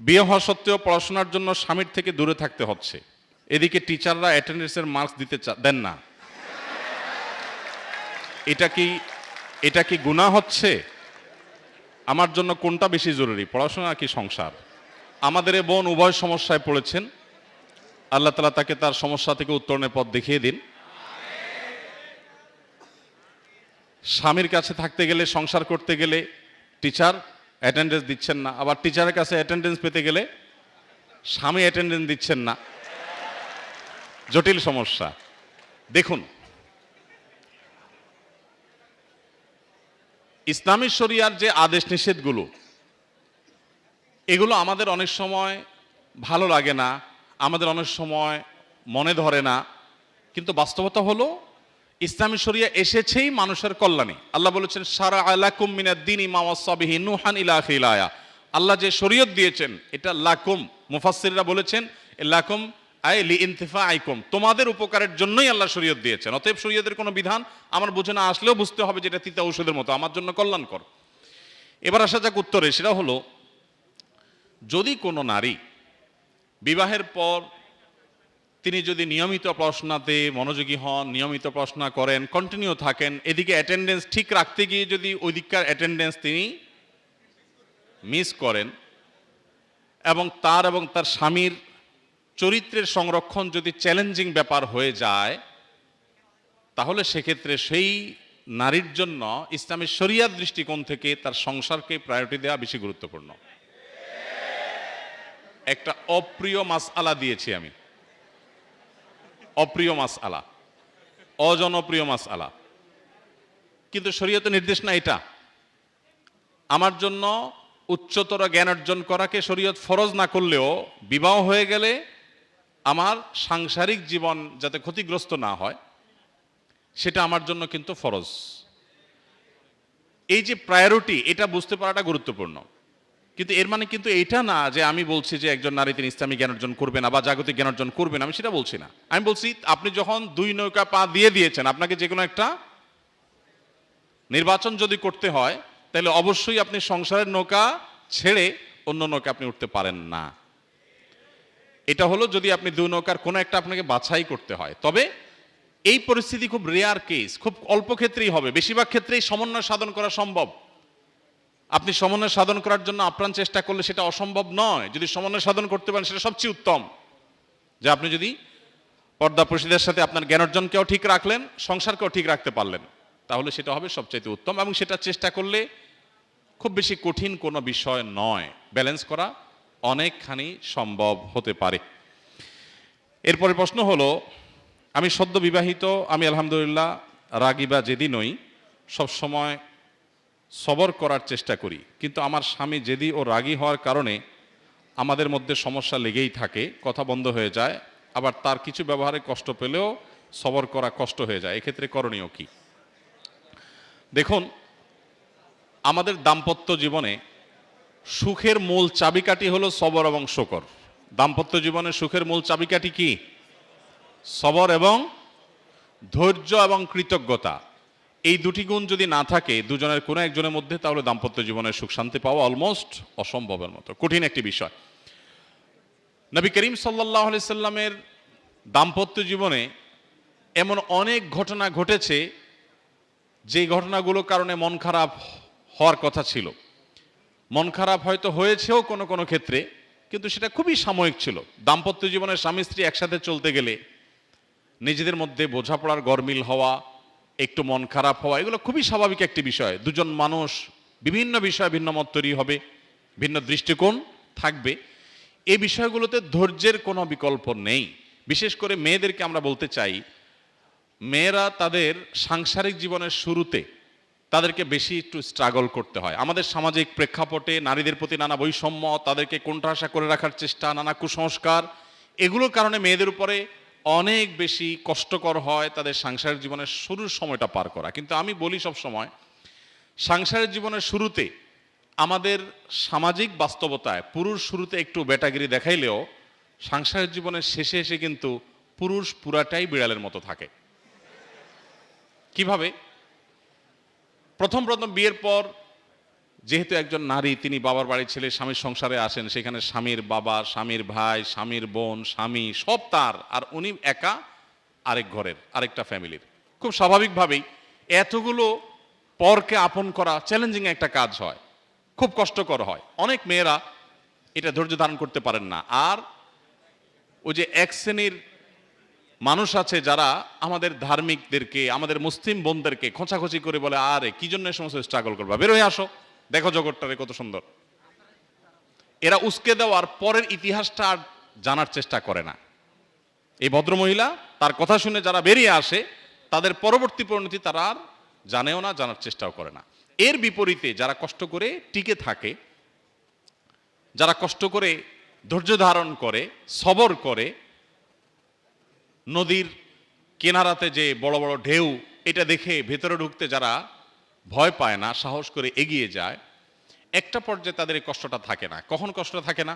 বিয়ে হওয়া সত্ত্বেও পড়াশোনার জন্য স্বামীর থেকে দূরে থাকতে হচ্ছে, এদিকে টিচাররা অ্যাটেন্ডেন্সের মার্কস দিতে দেন না। এটা কি গুনাহ হচ্ছে? আমার জন্য কোনটা বেশি জরুরি, পড়াশোনা নাকি সংসার? আমাদের এ বোন উভয় সমস্যায় পড়েছেন। আল্লাহ তাআলা তাকে তার সমস্যা থেকে উত্তরণের পথ দেখিয়ে দিন। স্বামীর কাছে থাকতে গেলে, সংসার করতে গেলে টিচার অ্যাটেন্ডেন্স দিচ্ছেন না, আবার টিচারের কাছে অ্যাটেন্ডেন্স পেতে গেলে স্বামী অ্যাটেন্ডেন্স দিচ্ছেন না। জটিল সমস্যা। দেখুন, ইসলামী শরিয়ার যে আদেশ নিষেধগুলো, এগুলো আমাদের অনেক সময় ভালো লাগে না, আমাদের অনেক সময় মনে ধরে না, কিন্তু বাস্তবতা হলো ইসলামী শরিয়া এসেছেই মানুষের কল্যাণে। আল্লাহ বলেছেন শারা আলাকুম মিনাদ-দীনি মা ওয়াসা বিহি নূহান ইলা আখিরিল আয়া। আল্লাহ যে শরীয়ত দিয়েছেন এটা লাকুম, মুফাসসিররা বলেছেন লাকুম আই লিইনতিফাইকুম, তোমাদের উপকারের জন্যই আল্লাহ শরীয়ত দিয়েছেন। অতএব শরীয়তের কোনো বিধান আমার বুঝে না আসলেও বুঝতে হবে যে এটা তিতা ঔষধের মতো, আমার জন্য কল্যাণকর। এবার আসা যাক উত্তরে। সেটা হলো, যদি কোনো নারী বিবাহের পর তিনি যদি নিয়মিত পড়াশোনাতে মনোযোগী হন, নিয়মিত পড়াশোনা করেন, কন্টিনিউ থাকেন, এদিকে অ্যাটেন্ডেন্স ঠিক রাখতে গিয়ে যদি ওই দিককার অ্যাটেন্ডেন্স তিনি মিস করেন, এবং তার স্বামীর চরিত্রের সংরক্ষণ যদি চ্যালেঞ্জিং ব্যাপার হয়ে যায়, তাহলে সেক্ষেত্রে সেই নারীর জন্য ইসলামের শরিয়াত দৃষ্টিকোণ থেকে তার সংসারকে প্রায়োরিটি দেওয়া বেশি গুরুত্বপূর্ণ। একটা অপ্রিয় মাসআলা দিয়েছি আমি, অপ্রিয় মাসআলা, অজনপ্রিয় মাসআলা, কিন্তু শরীয়তের নির্দেশ না এটা। আমার জন্য উচ্চতর জ্ঞান অর্জন করাকে শরীয়ত ফরজ না করলেও বিবাহ হয়ে গেলে আমার সাংসারিক জীবন যাতে ক্ষতিগ্রস্ত না হয় সেটা আমার জন্য কিন্তু ফরজ। এই যে প্রায়োরিটি, এটা বুঝতে পারাটা গুরুত্বপূর্ণ। কিন্তু এর মানে কিন্তু এটা না যে আমি বলছি যে একজন নারী তিনি ইসলামী জ্ঞান অর্জন করবে না বা জাগতিক জ্ঞান অর্জন করবে না, আমি সেটা বলছি না। আমি বলছি আপনি যখন দুই নৌকা পা দিয়ে দিয়েছেন, আপনাকে যে কোনো একটা নির্বাচন যদি করতে হয় তাহলে অবশ্যই আপনি সংসারের নৌকা ছেড়ে অন্য নৌকা আপনি উঠতে পারেন না। এটা হলো যদি আপনি দুই নৌকার কোনো একটা আপনাকে বাছাই করতে হয়। তবে এই পরিস্থিতি খুব রেয়ার কেস, খুব অল্প ক্ষেত্রেই হবে। বেশিরভাগ ক্ষেত্রেই সমন্বয় সাধন করা সম্ভব। আপনি সমন্বয় সাধন করার জন্য আপ্রাণ চেষ্টা করলে সেটা অসম্ভব নয়। যদি সমন্বয় সাধন করতে পারেন সেটা সবচেয়ে উত্তম। যে আপনি যদি পর্দা প্রশিদের সাথে আপনার জ্ঞান অর্জনকেও ঠিক রাখলেন, সংসারকেও ঠিক রাখতে পারলেন, তাহলে সেটা হবে সবচেয়ে উত্তম। এবং সেটা চেষ্টা করলে খুব বেশি কঠিন কোনো বিষয় নয়, ব্যালেন্স করা অনেকখানি সম্ভব হতে পারে। এরপরে প্রশ্ন হলো, আমি সদ্য বিবাহিত, আমি আলহামদুলিল্লাহ রাগী বা জেদি নই, সবসময় সবর করার চেষ্টা করি, কিন্তু আমার স্বামী জেদি ও রাগী হওয়ার কারণে আমাদের মধ্যে সমস্যা লেগেই থাকে, কথা বন্ধ হয়ে যায়, আবার তার কিছু ব্যবহারে কষ্ট পেলেও সবর করা কষ্ট হয়ে যায়। এক্ষেত্রে করণীয় কি? দেখুন, আমাদের দাম্পত্য জীবনে সুখের মূল চাবিকাঠি হলো সবর এবং শকর। দাম্পত্য জীবনে সুখের মূল চাবিকাঠি কি? সবর এবং ধৈর্য এবং কৃতজ্ঞতা। এই দুটি গুণ যদি না থাকে দুজনের কোনো একজনের মধ্যে, তাহলে দাম্পত্য জীবনের সুখ শান্তি পাওয়া অলমোস্ট অসম্ভবের মতো, কঠিন একটি বিষয়। নবী করিম সাল্লাল্লাহু আলাইহি সাল্লামের দাম্পত্য জীবনে এমন অনেক ঘটনা ঘটেছে যে ঘটনাগুলোর কারণে মন খারাপ হওয়ার কথা ছিল। মন খারাপ হয়তো হয়েছেও কোনো কোনো ক্ষেত্রে, কিন্তু সেটা খুবই সাময়িক ছিল। দাম্পত্য জীবনের স্বামী স্ত্রী একসাথে চলতে গেলে নিজেদের মধ্যে বোঝাপড়ার গরমিল হওয়া, একটু মন খারাপ হওয়া, এগুলো খুবই স্বাভাবিক একটি বিষয়। দুজন মানুষ বিভিন্ন বিষয়ে ভিন্ন মত তৈরি হবে, ভিন্ন দৃষ্টিকোণ থাকবে। এই বিষয়গুলোতে ধৈর্যের কোনো বিকল্প নেই। বিশেষ করে মেয়েদেরকে আমরা বলতে চাই, মেয়েরা তাদের সাংসারিক জীবনের শুরুতে তাদেরকে বেশি একটু স্ট্রাগল করতে হয়। আমাদের সামাজিক প্রেক্ষাপটে নারীদের প্রতি নানা বৈষম্য, তাদেরকে কোণঠাসা করে রাখার চেষ্টা, নানা কুসংস্কার, এগুলোর কারণে মেয়েদের উপরে অনেক বেশি কষ্টকর হয় তাদের সাংসারিক জীবনের শুরুর সময়টা পার করা। কিন্তু আমি বলি সব সময়, সাংসারিক জীবনের শুরুতে আমাদের সামাজিক বাস্তবতায় পুরুষ শুরুতে একটু বেটাগিরি দেখাইলেও সাংসারিক জীবনের শেষে এসে কিন্তু পুরুষ পুরাটাই বিড়ালের মতো থাকে। কিভাবে? প্রথম বিয়ের পর যেহেতু একজন নারী, তিনি বাবার বাড়ির ছেলে, স্বামীর সংসারে আসেন, সেখানে স্বামীর বাবা, স্বামীর ভাই, স্বামীর বোন, স্বামী সব তার, আর উনি একা আরেক ঘরের, আরেকটা ফ্যামিলির। খুব স্বাভাবিকভাবেই এতগুলো পরকে আপন করা চ্যালেঞ্জিং একটা কাজ হয়, খুব কষ্টকর হয়। অনেক মেয়েরা এটা ধৈর্য ধারণ করতে পারেন না। আর ওই যে এক শ্রেণীর মানুষ আছে যারা আমাদের ধার্মিকদেরকে, আমাদের মুসলিম বোনদেরকে খোঁচাখুচি করে বলে, আরে কি জন্য এই সমস্ত স্ট্রাগল করবা, বের হয়ে আসো, দেখো জগৎটারে কত সুন্দর। এরা উস্কে দেওয়ার পরের ইতিহাসটা আর জানার চেষ্টা করে না। এই ভদ্রমহিলা তার কথা শুনে যারা বেরিয়ে আসে, তাদের পরবর্তী পরিণতি তারা আর জানেও না, জানার চেষ্টাও করে না। এর বিপরীতে যারা কষ্ট করে টিকে থাকে, যারা কষ্ট করে ধৈর্য ধারণ করে, সবর করে, নদীর কিনারাতে যে বড় বড় ঢেউ, এটা দেখে ভেতরে ঢুকতে যারা ভয় পায় না, সাহস করে এগিয়ে যায়, একটা পর্যায়ে তাদের এই কষ্টটা থাকে না। কখন কষ্টটা থাকে না?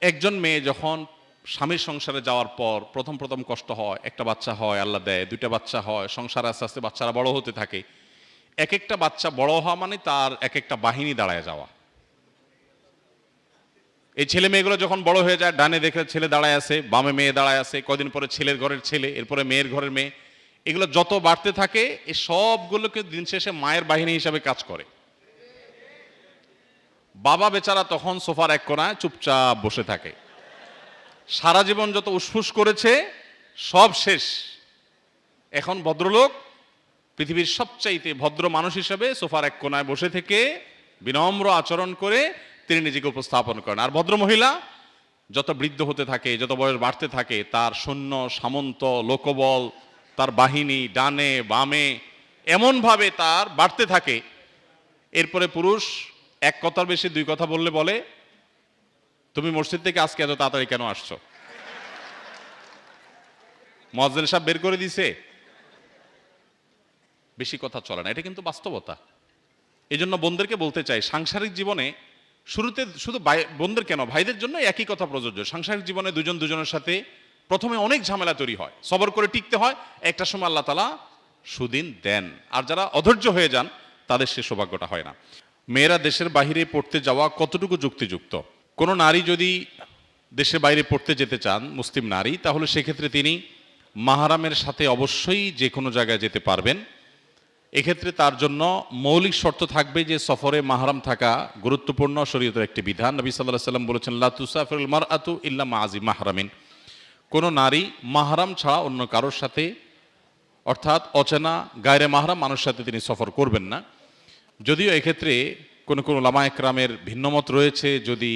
একজন মেয়ে যখন স্বামীর সংসারে যাওয়ার পর প্রথম প্রথম কষ্ট হয়, একটা বাচ্চা হয়, আল্লাহ দেয়, দুইটা বাচ্চা হয়, সংসারে আস্তে আস্তে বাচ্চারা বড় হতে থাকে। এক একটা বাচ্চা বড় হওয়া মানে তার এক একটা বাহিনী দাঁড়ায় যাওয়া। এই ছেলে মেয়েগুলো যখন বড় হয়ে যায়, ডানে দেখে ছেলে দাঁড়ায় আছে, বামে মেয়ে দাঁড়ায় আছে, কদিন পরে ছেলের ঘরের ছেলে, এরপরে মেয়ের ঘরের মেয়ে, এগুলো যত বাড়তে থাকে, এই সবগুলোকে দিন শেষে মায়ের বাহিনী হিসাবে কাজ করে। বাবা বেচারা তখন সোফার এক কোণায় চুপচাপ বসে থাকে। সারা জীবন যত উসফুস করেছে সব শেষ। এখন ভদ্রলোক, পৃথিবীর সবচাইতে ভদ্র মানুষ হিসেবে সোফার এক কোণায় বসে থেকে বিনম্র আচরণ করে তিনি নিজেকে উপস্থাপন করেন। আর ভদ্র মহিলা যত বৃদ্ধ হতে থাকে, যত বয়স বাড়তে থাকে, তার সৈন্য সামন্ত লোকবল, তার বাহিনী ডানে বামে এমনভাবে তার বাড়তে থাকে। এরপরে পুরুষ এক কথার বেশি দুই কথা বললে বলে, তুমি মসজিদ থেকে আজকে এত তাড়াতাড়ি কেন আসছো? মুয়াজ্জিন সাহেব বের করে দিছে। বেশি কথা চলে না, এটা কিন্তু বাস্তবতা। এই জন্য বোনদেরকে বলতে চাই, সাংসারিক জীবনে শুরুতে শুধু বোনদের কেন, ভাইদের জন্য একই কথা প্রযোজ্য। সাংসারিক জীবনে দুজন দুজনের সাথে প্রথমে অনেক ঝামেলা তৈরি হয়, সবর করে টিকতে হয়। একটা সময় আল্লাহ তাআলা সুদিন দেন। আর যারা অধৈর্য হয়ে যান, তাদের সে সৌভাগ্যটা হয় না। মেয়েরা দেশের বাইরে পড়তে যাওয়া কতটুকু যুক্তিযুক্ত? কোনো নারী যদি দেশের বাইরে পড়তে যেতে চান, মুসলিম নারী, তাহলে সেক্ষেত্রে তিনি মাহরামের সাথে অবশ্যই যে কোনো জায়গায় যেতে পারবেন। এক্ষেত্রে তার জন্য মৌলিক শর্ত থাকবে যে সফরে মাহরাম থাকা গুরুত্বপূর্ণ, শরীয়তের একটি বিধান। নবী সাল্লাল্লাহু আলাইহি ওয়াসাল্লাম বলেছেন, লা তুসাফিরুল মারআতু ইল্লা মা'আজি মাহরামিন। কোনো নারী মাহরাম ছাড়া অন্য কারোর সাথে, অর্থাৎ অচেনা গায়রে মাহরাম মানুষের সাথে তিনি সফর করবেন না। যদিও এক্ষেত্রে কোনো কোনো উলামা একরামের ভিন্নমত রয়েছে, যদি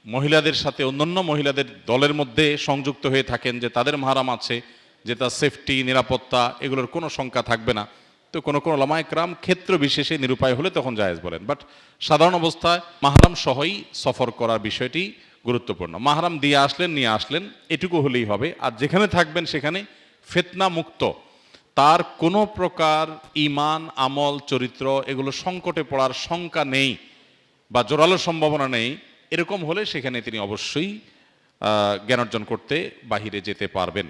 মহিলাদের সাথে অন্যান্য মহিলাদের দলের মধ্যে সংযুক্ত হয়ে থাকেন, যে তাদের মাহরাম আছে, যে তার সেফটি, নিরাপত্তা, এগুলোর কোনো শঙ্কা থাকবে না, তো কোনো কোনো উলামা একরাম ক্ষেত্র বিশেষে নিরুপায় হলে তখন জায়েজ বলেন। বাট সাধারণ অবস্থায় মাহরাম সহই সফর করার বিষয়টি গুরুত্বপূর্ণ। মাহরাম দিয়ে আসলেন, নিয়ে আসলেন, এটুকু হলেই হবে। আর যেখানে থাকবেন সেখানে ফিতনা মুক্ত, তার কোনো প্রকার ঈমান, আমল, চরিত্র এগুলো সংকটে পড়ার শঙ্কা নেই বা জোরালো সম্ভাবনা নেই, এরকম হলে সেখানে তিনি অবশ্যই জ্ঞান অর্জন করতে বাহিরে যেতে পারবেন।